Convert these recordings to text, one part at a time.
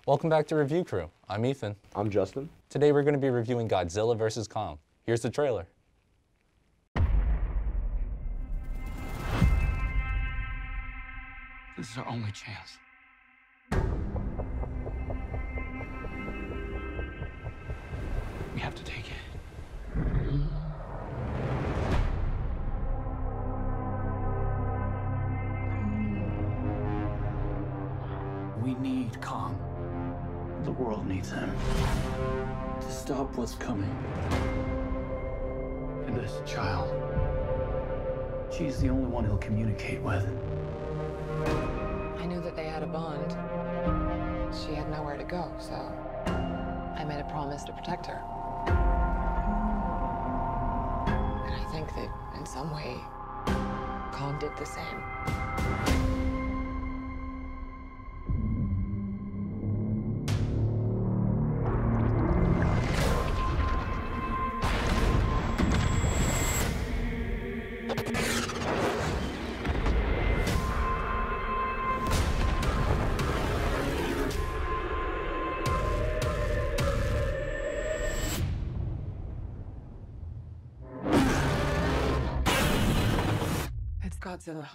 Welcome back to Review Crew. I'm Ethan. I'm Justin. Today we're going to be reviewing Godzilla vs. Kong. Here's the trailer. This is our only chance. We have to take it. We need Kong. The world needs him to stop what's coming. And this child, she's the only one he'll communicate with. I knew that they had a bond. She had nowhere to go, so I made a promise to protect her. And I think that in some way, Kong did the same. It's Godzilla.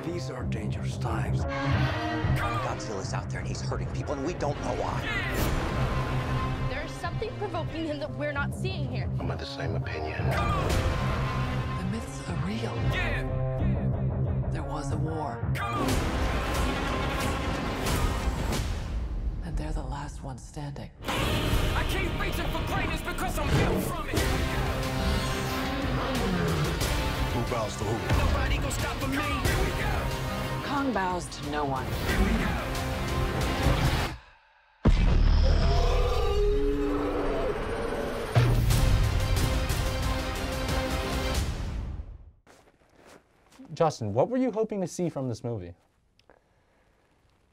These are dangerous times. Godzilla's out there and he's hurting people and we don't know why. There's something provoking him that we're not seeing here. I'm of the same opinion. The myths are real. There was a war. And they're the last ones standing. I keep reaching for greatness because I'm built from it. Who bows to who? Nobody gonna stop for me. Here we go. Kong bows to no one. Here we go. Justin, what were you hoping to see from this movie?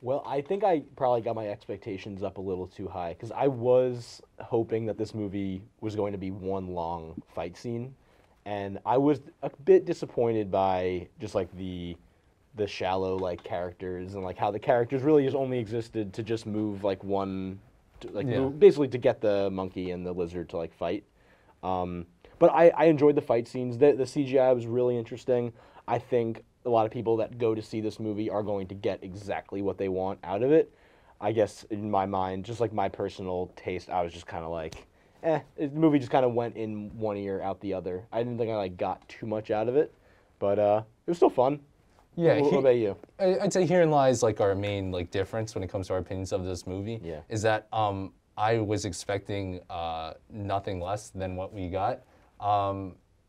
Well, I think I probably got my expectations up a little too high because I was hoping that this movie was going to be one long fight scene, and I was a bit disappointed by just like the shallow like characters and like how the characters really just only existed to just move like one, basically to get the monkey and the lizard to like fight. But I enjoyed the fight scenes. The CGI was really interesting. I think a lot of people that go to see this movie are going to get exactly what they want out of it. I guess in my mind, just like my personal taste, I was just kind of like, the movie just kind of went in one ear, out the other. I didn't think I like got too much out of it, but it was still fun. Yeah, What about you? I'd say herein lies like our main like difference when it comes to our opinions of this movie. Yeah. Is that I was expecting nothing less than what we got.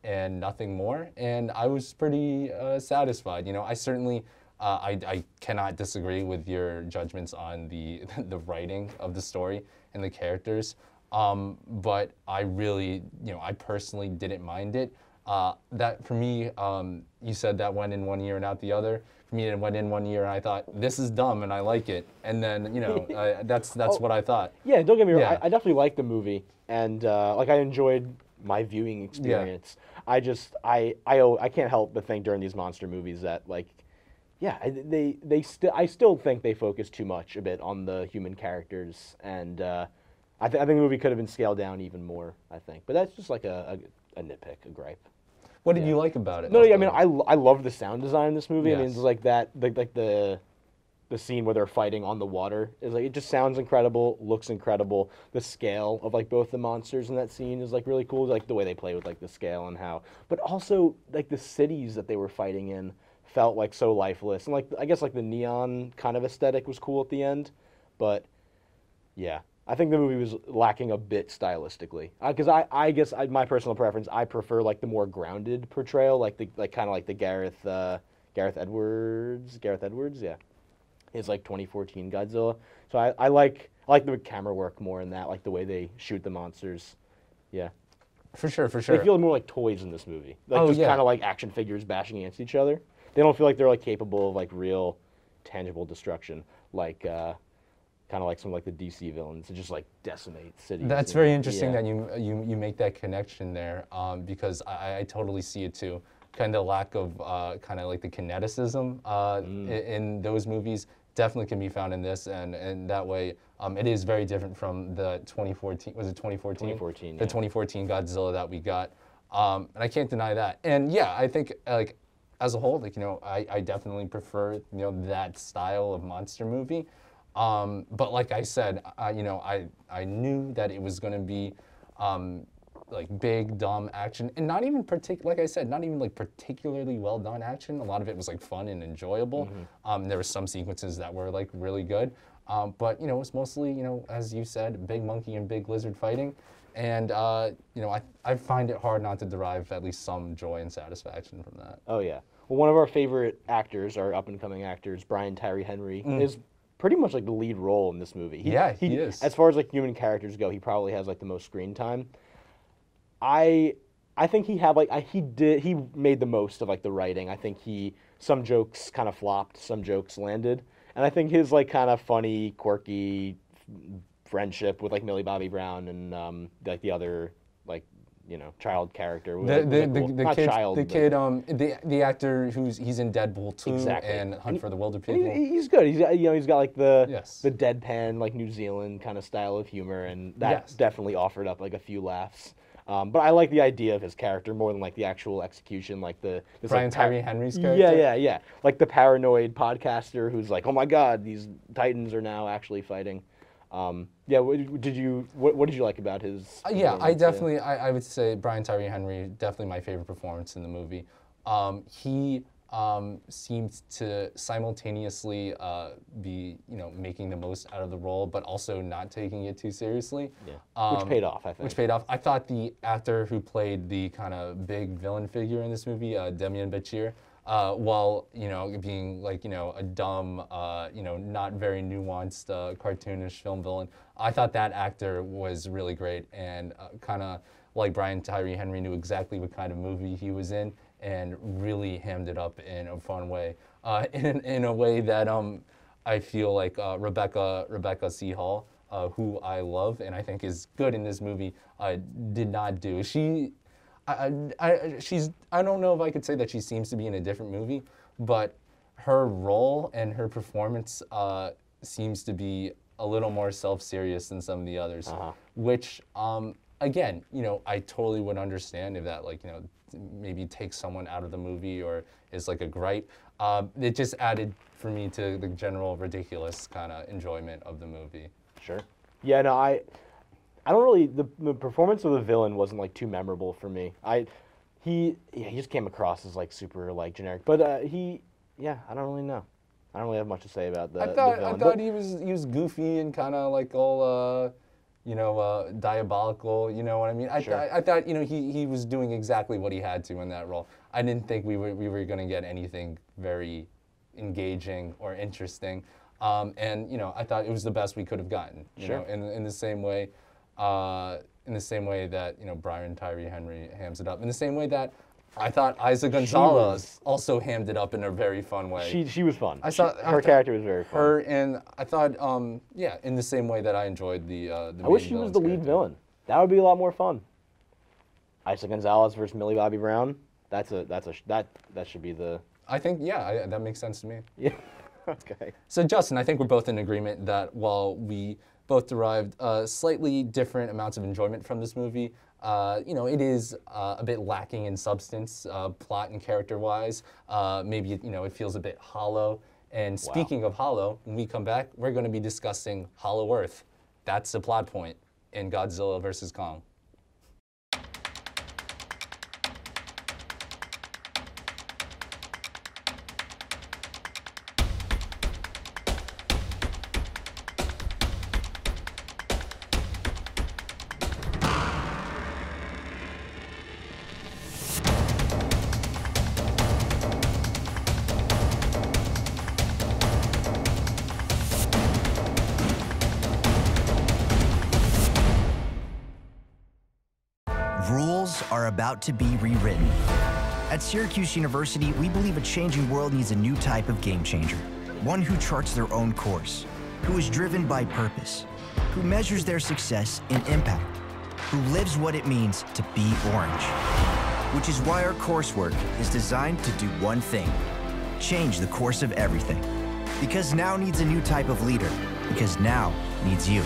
And nothing more, and I was pretty satisfied. You know, I certainly, I cannot disagree with your judgments on the the writing of the story and the characters, but I really, you know, I personally didn't mind it. That for me, you said that went in one ear and out the other. For me, it went in one ear, and I thought this is dumb, and I like it. And then, you know, that's what I thought. Yeah, don't get me wrong. Yeah. I definitely liked the movie, and like I enjoyed my viewing experience. I just I can't help but think during these monster movies that like, yeah, I still think they focus too much a bit on the human characters, and I think the movie could have been scaled down even more. I think, but that's just like a nitpick, a gripe. What did you like about it? No, yeah, I mean I love the sound design in this movie. I mean, Yes. it's like that like the scene where they're fighting on the water is like, it just sounds incredible, looks incredible. The scale of like both the monsters in that scene is like really cool, like the way they play with like the scale and how, but also like the cities that they were fighting in felt like so lifeless, and like I guess like the neon kind of aesthetic was cool at the end, but yeah, I think the movie was lacking a bit stylistically. Because I guess my personal preference, I prefer like the more grounded portrayal, like kind of like the Gareth Edwards, yeah, his like 2014 Godzilla. So I like the camera work more in that, like the way they shoot the monsters. Yeah. For sure. They feel more like toys in this movie. Like just kind of like action figures bashing against each other. They don't feel like they're like capable of like real tangible destruction, like kind of like some like the DC villains to just like decimate cities. That's very interesting that you make that connection there, because I totally see it too. Kind of lack of kind of like the kineticism in those movies definitely can be found in this, and that way it is very different from the 2014. Was it 2014? 2014. The 2014 Godzilla that we got, and I can't deny that. And yeah, I think like as a whole, like I definitely prefer that style of monster movie. But like I said, I knew that it was going to be like big, dumb action, and not even like I said, not even like particularly well done action. A lot of it was like fun and enjoyable. There were some sequences that were like really good, but it was mostly as you said, big monkey and big lizard fighting, and I find it hard not to derive at least some joy and satisfaction from that. Oh yeah. Well, one of our favorite actors, our up and coming actors, Brian Tyree Henry, is pretty much like the lead role in this movie. He is. As far as like human characters go, he probably has like the most screen time. I think he had like he made the most of like the writing. I think some jokes kind of flopped, some jokes landed, and I think his like kind of funny, quirky friendship with like Millie Bobby Brown and like the other like child character. The actor he's in Deadpool 2 and Hunt for the Wilder People. He's good. He's got like the deadpan like New Zealand kind of style of humor, and that definitely offered up like a few laughs. But I like the idea of his character more than like the actual execution, like this Brian like, Tyree Henry's character. Yeah. Like the paranoid podcaster who's like, oh my God, these Titans are now actually fighting. What did you like about his? I definitely, I would say Brian Tyree Henry, definitely my favorite performance in the movie. He seemed to simultaneously be making the most out of the role, but also not taking it too seriously. Yeah, which paid off, I think. Which paid off. I thought the actor who played the kind of big villain figure in this movie, Demian Bichir, while being like a dumb, not very nuanced, cartoonish film villain, I thought that actor was really great, and kind of like Brian Tyree Henry knew exactly what kind of movie he was in, and really hammed it up in a fun way, in a way that I feel like Rebecca C. Hall, who I love and I think is good in this movie, did not do. I don't know if I could say that she seems to be in a different movie, but her role and her performance seems to be a little more self-serious than some of the others, which again, I totally would understand if that maybe takes someone out of the movie or is like a gripe. It just added for me to the general ridiculous kind of enjoyment of the movie. Sure. Yeah, no, I don't really, the performance of the villain wasn't like too memorable for me. He just came across as like super like generic, but I don't really know. I don't really have much to say about the villain. I thought he was goofy and kind of like all diabolical. You know what I mean? Sure. I thought he was doing exactly what he had to in that role. I didn't think we were going to get anything very engaging or interesting. And I thought it was the best we could have gotten. You know, in the same way. In the same way that Brian Tyree Henry hams it up. In the same way that I thought Isa Gonzalez also hammed it up in a very fun way. She was fun. Her character was very fun. Her, and I thought, in the same way that I enjoyed the I wish she was the lead villain. That would be a lot more fun. Isa Gonzalez versus Millie Bobby Brown. That should be the. I think that makes sense to me. Yeah. Okay. So Justin, I think we're both in agreement that while we both derived slightly different amounts of enjoyment from this movie, it is a bit lacking in substance, plot and character-wise. Maybe it feels a bit hollow. And speaking of hollow, when we come back, we're going to be discussing Hollow Earth. That's the plot point in Godzilla vs. Kong. are about to be rewritten. At Syracuse University, we believe a changing world needs a new type of game changer. One who charts their own course, who is driven by purpose, who measures their success in impact, who lives what it means to be orange. Which is why our coursework is designed to do one thing: change the course of everything. Because now needs a new type of leader. Because now needs you.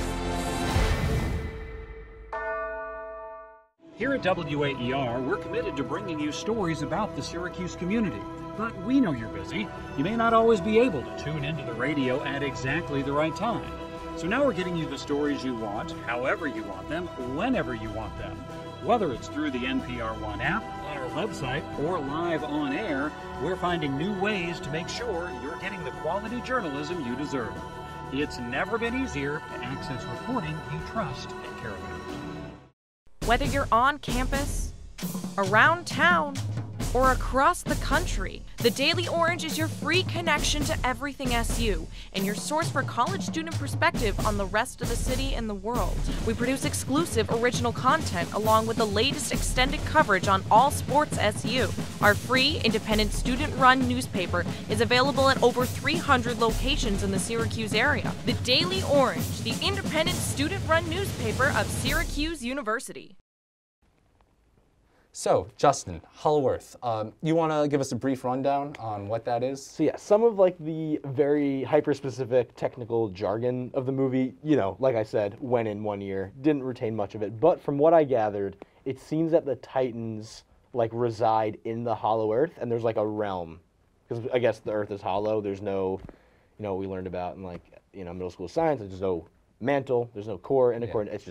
Here at WAER, we're committed to bringing you stories about the Syracuse community. But we know you're busy. You may not always be able to tune into the radio at exactly the right time. So now we're getting you the stories you want, however you want them, whenever you want them. Whether it's through the NPR One app, on our website, or live on air, we're finding new ways to make sure you're getting the quality journalism you deserve. It's never been easier to access reporting you trust and care about. Whether you're on campus, around town, or across the country, the Daily Orange is your free connection to everything SU and your source for college student perspective on the rest of the city and the world. We produce exclusive original content along with the latest extended coverage on all sports SU. Our free, independent, student-run newspaper is available at over 300 locations in the Syracuse area. The Daily Orange, the independent, student-run newspaper of Syracuse University. So, Justin, Hollow Earth, you want to give us a brief rundown on what that is? So yeah, some of like the very hyper-specific technical jargon of the movie, you know, like I said, went in one ear, didn't retain much of it. But from what I gathered, it seems that the Titans like reside in the Hollow Earth, and there's like a realm, because I guess the Earth is hollow. There's no, you know, what we learned about in like, you know, middle school science. There's no mantle. There's no core, and core. It's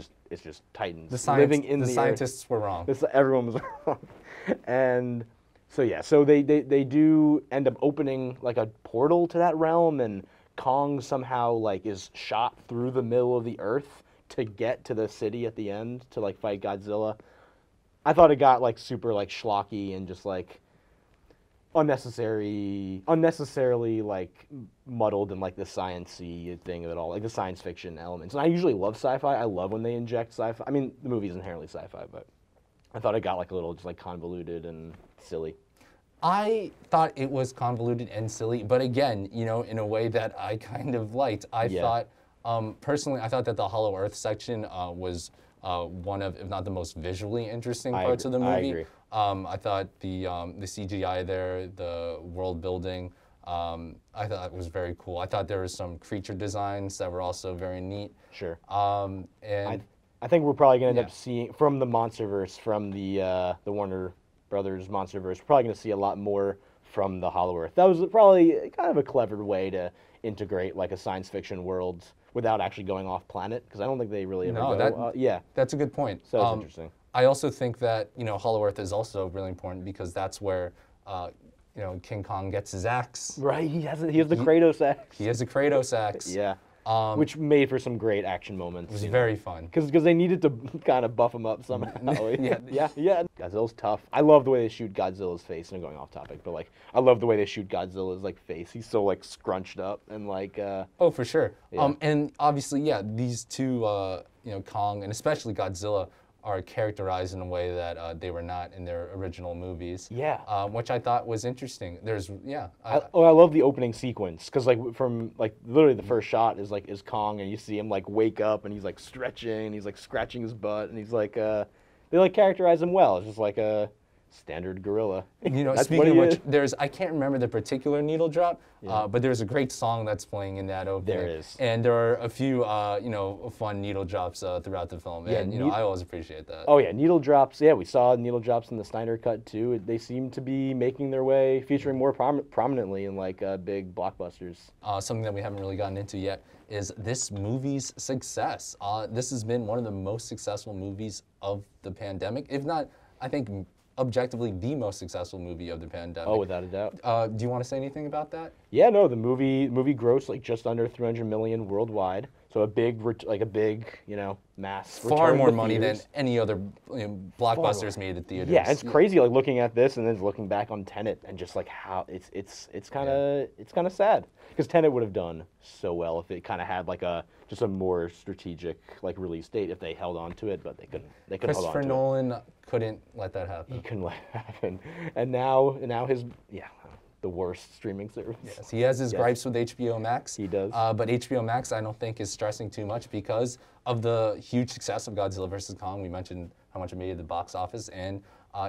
just Titans living in the scientists earth. Were wrong. Everyone was wrong, and so yeah, so they do end up opening like a portal to that realm, and Kong somehow like is shot through the middle of the earth to get to the city at the end to like fight Godzilla. I thought it got like super like schlocky and just like unnecessarily like muddled in like the science-y thing of it all, like the science fiction elements. And I usually love sci-fi. I love when they inject sci-fi. I mean, the movie's inherently sci-fi, but I thought it got like a little just like convoluted and silly. I thought it was convoluted and silly, but again, you know, in a way that I kind of liked. I thought, personally, I thought that the Hollow Earth section was one of, if not the most visually interesting parts of the movie. I agree. I thought the CGI there, the world building, I thought it was very cool. I thought there was some creature designs that were also very neat. Sure. And I think we're probably going to end up seeing, from the MonsterVerse, from the Warner Brothers MonsterVerse, we're probably going to see a lot more from the Hollow Earth. That was probably kind of a clever way to integrate like a science fiction world without actually going off planet, because I don't think they really ever go. That's a good point. So that's interesting. I also think that, you know, Hollow Earth is also really important because that's where, you know, King Kong gets his axe. Right, he has the Kratos axe. He has a Kratos axe. Yeah. Which made for some great action moments. It was very fun. Because they needed to kind of buff him up somehow. yeah. Godzilla's tough. I love the way they shoot Godzilla's face. And I'm going off topic, but like I love the way they shoot Godzilla's like face. He's so like scrunched up and like. Oh, for sure. Yeah. And obviously, yeah, these two, you know, Kong and especially Godzilla are characterized in a way that they were not in their original movies. Yeah. Which I thought was interesting. There's, I love the opening sequence because like from like literally the first shot is Kong and you see him like wake up and he's like stretching and he's like scratching his butt and he's like they like characterize him well. It's just like a standard gorilla. You know, speaking of which, I can't remember the particular needle drop, but there's a great song that's playing in that opening. There is. And there are a few, you know, fun needle drops throughout the film. Yeah, and, you know, I always appreciate that. Oh, yeah, needle drops. Yeah, we saw needle drops in the Snyder Cut, too. They seem to be making their way, featuring more prominently in, like, big blockbusters. Something that we haven't really gotten into yet is this movie's success. This has been one of the most successful movies of the pandemic, if not, I think, objectively the most successful movie of the pandemic. Oh, without a doubt. Do you want to say anything about that? Yeah, no, the movie grossed like just under $300 million worldwide. So a big, mass. Far return more to money than theaters. any other blockbusters made at theaters. Yeah, it's crazy. Like looking at this and then looking back on Tenet and just like how it's kind of sad because Tenet would have done so well if it kind of had like just a more strategic like release date if they held on to it, but they couldn't. They couldn't hold on Christopher to Nolan couldn't let that happen. He couldn't let it happen, and now his the worst streaming service. Yes, he has his gripes with HBO Max. He does. But HBO Max, I don't think, is stressing too much because of the huge success of Godzilla vs. Kong. We mentioned how much it made at the box office, and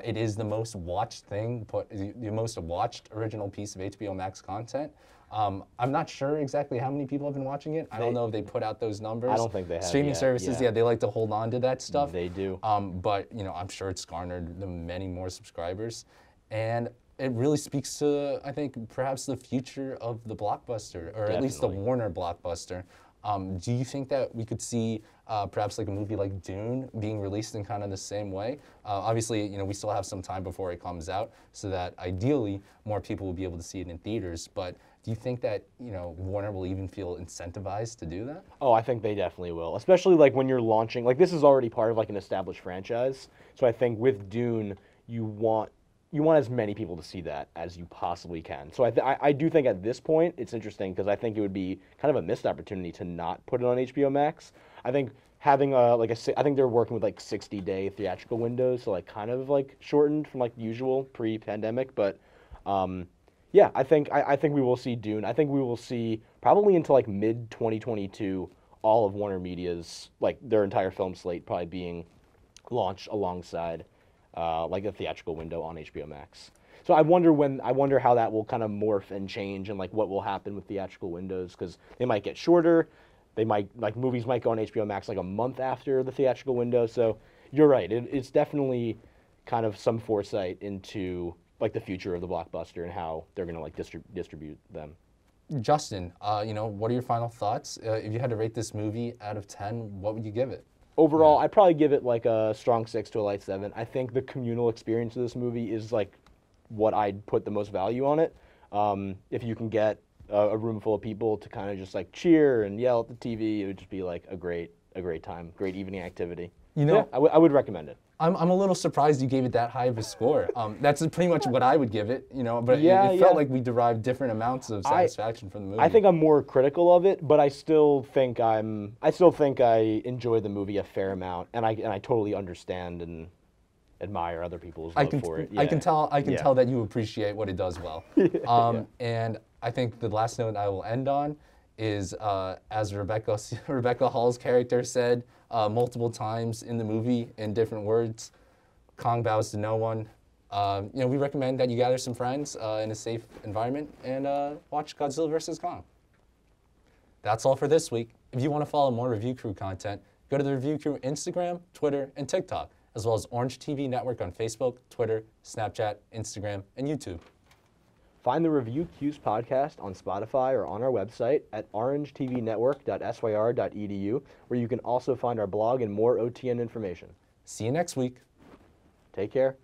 it is the most watched thing, the most watched original piece of HBO Max content. I'm not sure exactly how many people have been watching it. I don't know if they put out those numbers. I don't think they have Streaming yet, services, yeah. they like to hold on to that stuff. They do. But I'm sure it's garnered them many more subscribers, and it really speaks to, I think, perhaps the future of the blockbuster, or at least the Warner blockbuster. Do you think that we could see perhaps like a movie like Dune being released in kind of the same way? Obviously, we still have some time before it comes out, so that ideally more people will be able to see it in theaters. But do you think that Warner will even feel incentivized to do that? Oh, I think they definitely will, especially like when you're launching. Like this is already part of like an established franchise, so I think with Dune, you want as many people to see that as you possibly can. So I do think at this point it's interesting because I think it would be kind of a missed opportunity to not put it on HBO Max. I think having I think they're working with like 60-day theatrical windows, so like kind of like shortened from like usual pre-pandemic. But yeah, I think we will see Dune. I think we will see probably until like mid 2022 all of Warner Media's like their entire film slate probably being launched alongside. Like a theatrical window on HBO Max. So I wonder how that will kind of morph and change and like what will happen with theatrical windows because they might get shorter. They might movies might go on HBO Max like a month after the theatrical window. So you're right. It's definitely kind of some foresight into like the future of the blockbuster and how they're gonna like distribute them. Justin, what are your final thoughts? If you had to rate this movie out of 10, what would you give it? Overall, I'd probably give it like a strong 6 to a light 7. I think the communal experience of this movie is like what I'd put the most value on it. If you can get a room full of people to kind of just like cheer and yell at the TV, it would just be like a great time, great evening activity. I would recommend it. I'm a little surprised you gave it that high of a score. That's pretty much what I would give it, but it felt like we derived different amounts of satisfaction from the movie. I think I'm more critical of it, but I still think I enjoy the movie a fair amount, and I totally understand and admire other people's love for it. Yeah. I can tell that you appreciate what it does well. And I think the last note I will end on is as Rebecca Hall's character said multiple times in the movie in different words, Kong bows to no one. We recommend that you gather some friends in a safe environment and watch Godzilla vs. Kong. That's all for this week. If you want to follow more Review Crew content, go to the Review Crew Instagram, Twitter, and TikTok, as well as Orange TV Network on Facebook, Twitter, Snapchat, Instagram, and YouTube. Find the Review Q's podcast on Spotify or on our website at orangetvnetwork.syr.edu, where you can also find our blog and more OTN information. See you next week. Take care.